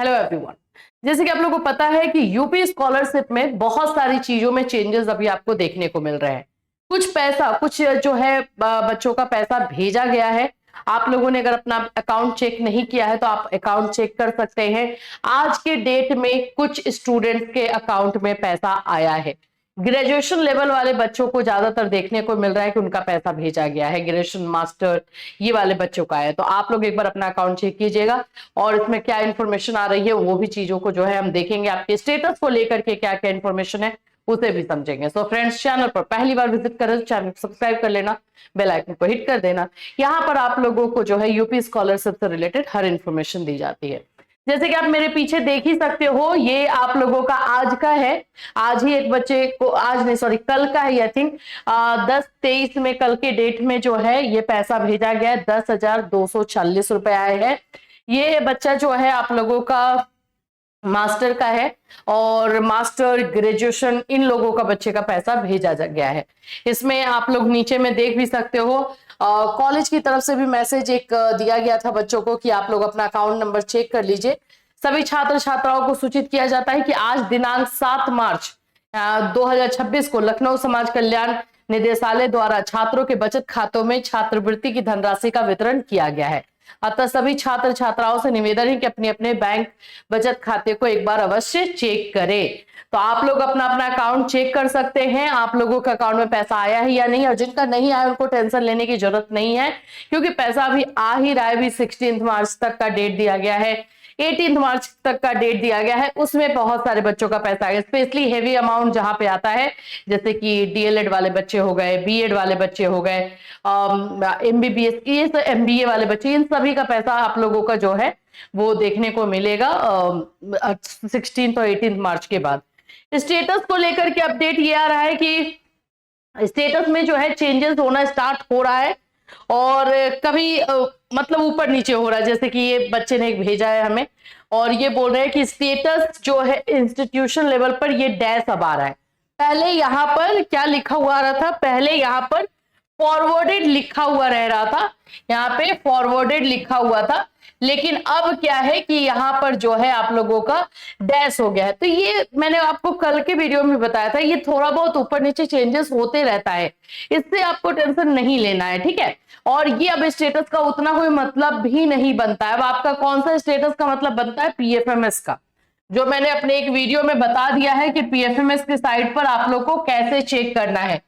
Hello everyone. जैसे कि आप लोगों को पता है कि यूपी स्कॉलरशिप में बहुत सारी चीजों में चेंजेस अभी आपको देखने को मिल रहे हैं। कुछ जो है बच्चों का पैसा भेजा गया है। आप लोगों ने अगर अपना अकाउंट चेक नहीं किया है तो आप अकाउंट चेक कर सकते हैं। आज के डेट में कुछ स्टूडेंट्स के अकाउंट में पैसा आया है। ग्रेजुएशन लेवल वाले बच्चों को ज्यादातर देखने को मिल रहा है कि उनका पैसा भेजा गया है। ग्रेजुएशन मास्टर ये वाले बच्चों का है, तो आप लोग एक बार अपना अकाउंट चेक कीजिएगा और इसमें क्या इन्फॉर्मेशन आ रही है वो भी चीजों को जो है हम देखेंगे। आपके स्टेटस को लेकर के क्या क्या इन्फॉर्मेशन है उसे भी समझेंगे। सो फ्रेंड्स, चैनल पर पहली बार विजिट करें तो चैनल को सब्सक्राइब कर लेना, बेल आइकन को हिट कर देना। यहाँ पर आप लोगों को जो है यूपी स्कॉलरशिप से रिलेटेड हर इन्फॉर्मेशन दी जाती है। जैसे कि आप मेरे पीछे देख ही सकते हो, ये आप लोगों का आज का है। आज ही एक बच्चे को, आज नहीं सॉरी कल का है, आई थिंक 10-23 में, कल के डेट में जो है ये पैसा भेजा गया है। 10,240 रुपए आए हैं। ये बच्चा जो है आप लोगों का मास्टर का है और मास्टर ग्रेजुएशन इन लोगों का बच्चे का पैसा भेजा गया है। इसमें आप लोग नीचे में देख भी सकते हो, कॉलेज की तरफ से भी मैसेज एक दिया गया था बच्चों को कि आप लोग अपना अकाउंट नंबर चेक कर लीजिए। सभी छात्र छात्राओं को सूचित किया जाता है कि आज दिनांक 7 मार्च 2026 को लखनऊ समाज कल्याण निदेशालय द्वारा छात्रों के बचत खातों में छात्रवृत्ति की धनराशि का वितरण किया गया है। अतः सभी छात्र छात्राओं से निवेदन है कि अपने अपने बैंक बचत खाते को एक बार अवश्य चेक करें। तो आप लोग अपना अपना अकाउंट चेक कर सकते हैं, आप लोगों का अकाउंट में पैसा आया है या नहीं। और जिनका नहीं आया उनको टेंशन लेने की जरूरत नहीं है, क्योंकि पैसा अभी आ ही रहा है। अभी 16 मार्च तक का डेट दिया गया है, 18 मार्च तक का डेट दिया गया है। उसमें बहुत सारे बच्चों का पैसा आएगा। स्पेशली हेवी अमाउंट जहां पे आता है, जैसे कि डीएलएड वाले बच्चे हो गए, बीएड वाले बच्चे हो गए, एमबीबीएस, ये सब एमबीए वाले बच्चे, इन सभी का पैसा आप लोगों का जो है वो देखने को मिलेगा 16 और 18 मार्च के बाद। स्टेटस को लेकर के अपडेट ये आ रहा है कि स्टेटस में जो है चेंजेस होना स्टार्ट हो रहा है और कभी मतलब ऊपर नीचे हो रहा है। जैसे कि ये बच्चे ने एक भेजा है हमें और ये बोल रहे हैं कि स्टेटस जो है इंस्टीट्यूशन लेवल पर ये डैश अब आ रहा है। पहले यहाँ पर क्या लिखा हुआ आ रहा था, पहले यहाँ पर फॉरवर्डेड लिखा हुआ रह रहा था, यहाँ पे फॉरवर्डेड लिखा हुआ था, लेकिन अब क्या है कि यहाँ पर जो है आप लोगों का डैश हो गया है। तो ये मैंने आपको कल के वीडियो में बताया था, ये थोड़ा बहुत ऊपर नीचे चेंजेस होते रहता है, इससे आपको टेंशन नहीं लेना है, ठीक है। और ये अब स्टेटस का उतना कोई मतलब भी नहीं बनता है। अब आपका कौन सा स्टेटस का मतलब बनता है, पीएफएमएस का, जो मैंने अपने एक वीडियो में बता दिया है कि पीएफएमएस की साइट पर आप लोग को कैसे चेक करना है।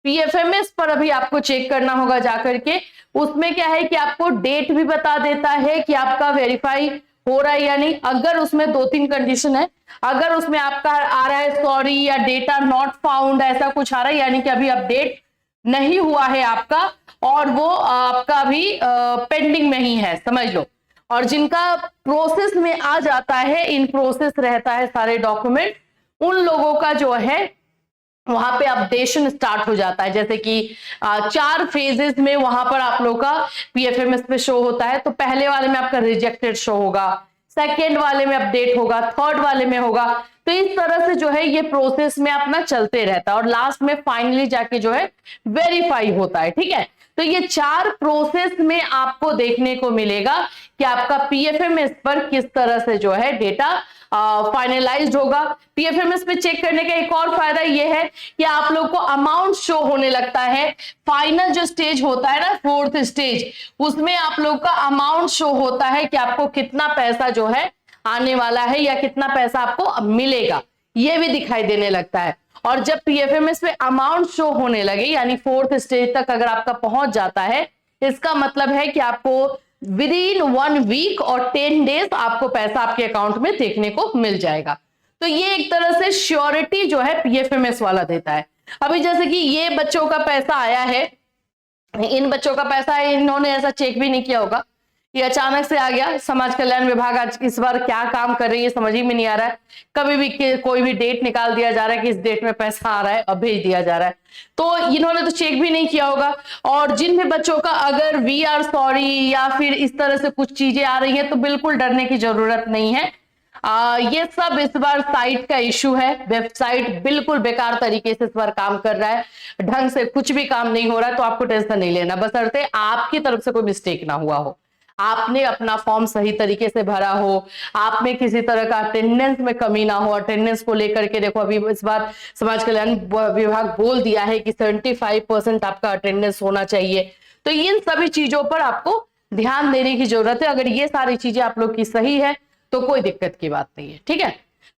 पीएफएमएस पर अभी आपको चेक करना होगा जाकर के। उसमें क्या है कि आपको डेट भी बता देता है कि आपका वेरीफाई हो रहा है या नहीं। अगर उसमें 2-3 कंडीशन है, अगर उसमें आपका आ रहा है सॉरी या डेटा नॉट फाउंड, ऐसा कुछ आ रहा है, यानी कि अभी अपडेट नहीं हुआ है आपका और वो आपका अभी पेंडिंग में ही है, समझ लो। और जिनका प्रोसेस में आ जाता है, इन प्रोसेस रहता है सारे डॉक्यूमेंट, उन लोगों का जो है वहां पे अपडेशन स्टार्ट हो जाता है। जैसे कि 4 फेजेस में वहां पर आप लोग का पीएफएमएस पे शो होता है। तो पहले वाले में आपका रिजेक्टेड शो होगा, सेकेंड वाले में अपडेट होगा, थर्ड वाले में होगा। तो इस तरह से जो है ये प्रोसेस में अपना चलते रहता है और लास्ट में फाइनली जाके जो है वेरीफाई होता है, ठीक है। तो ये 4 प्रोसेस में आपको देखने को मिलेगा कि आपका पीएफएमएस पर किस तरह से जो है डेटा फाइनलाइज्ड होगा। पीएफएमएस पे चेक करने का एक और फायदा यह है कि आप लोग को अमाउंट शो होने लगता है। फाइनल जो स्टेज होता है ना, 4th स्टेज, उसमें आप लोग का अमाउंट शो होता है कि आपको कितना पैसा जो है आने वाला है या कितना पैसा आपको मिलेगा, ये भी दिखाई देने लगता है। और जब पीएफएमएस पे अमाउंट शो होने लगे, यानी 4th स्टेज तक अगर आपका पहुंच जाता है, इसका मतलब है कि आपको विद इन 1 वीक और 10 डेज आपको पैसा आपके अकाउंट में देखने को मिल जाएगा। तो ये एक तरह से श्योरिटी जो है पीएफएमएस वाला देता है। अभी जैसे कि ये बच्चों का पैसा आया है, इन बच्चों का पैसा है, इन्होंने ऐसा चेक भी नहीं किया होगा, ये अचानक से आ गया। समाज कल्याण विभाग आज इस बार क्या काम कर रही है समझ ही में नहीं आ रहा है। कभी भी कोई भी डेट निकाल दिया जा रहा है कि इस डेट में पैसा आ रहा है, अब भेज दिया जा रहा है। तो इन्होंने तो चेक भी नहीं किया होगा। और जिन भी बच्चों का अगर वी आर सॉरी या फिर इस तरह से कुछ चीजें आ रही है, तो बिल्कुल डरने की जरूरत नहीं है। ये सब इस बार साइट का इशू है। वेबसाइट बिल्कुल बेकार तरीके से इस बार काम कर रहा है, ढंग से कुछ भी काम नहीं हो रहा है। तो आपको टेंशन नहीं लेना, बशर्ते आपकी तरफ से कोई मिस्टेक ना हुआ हो। आपने अपना फॉर्म सही तरीके से भरा हो, आप में किसी तरह का अटेंडेंस में कमी ना हो। अटेंडेंस को लेकर के देखो अभी इस बार समाज कल्याण विभाग बोल दिया है कि 75% आपका अटेंडेंस होना चाहिए। तो इन सभी चीजों पर आपको ध्यान देने की जरूरत है। अगर ये सारी चीजें आप लोग की सही है तो कोई दिक्कत की बात नहीं है, ठीक है।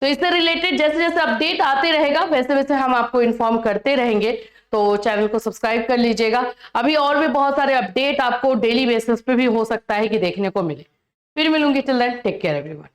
तो इससे रिलेटेड जैसे जैसे अपडेट आते रहेगा वैसे वैसे हम आपको इन्फॉर्म करते रहेंगे, तो चैनल को सब्सक्राइब कर लीजिएगा। अभी और भी बहुत सारे अपडेट आपको डेली बेसिस पे भी हो सकता है कि देखने को मिले। फिर मिलूंगी, till then take care everyone.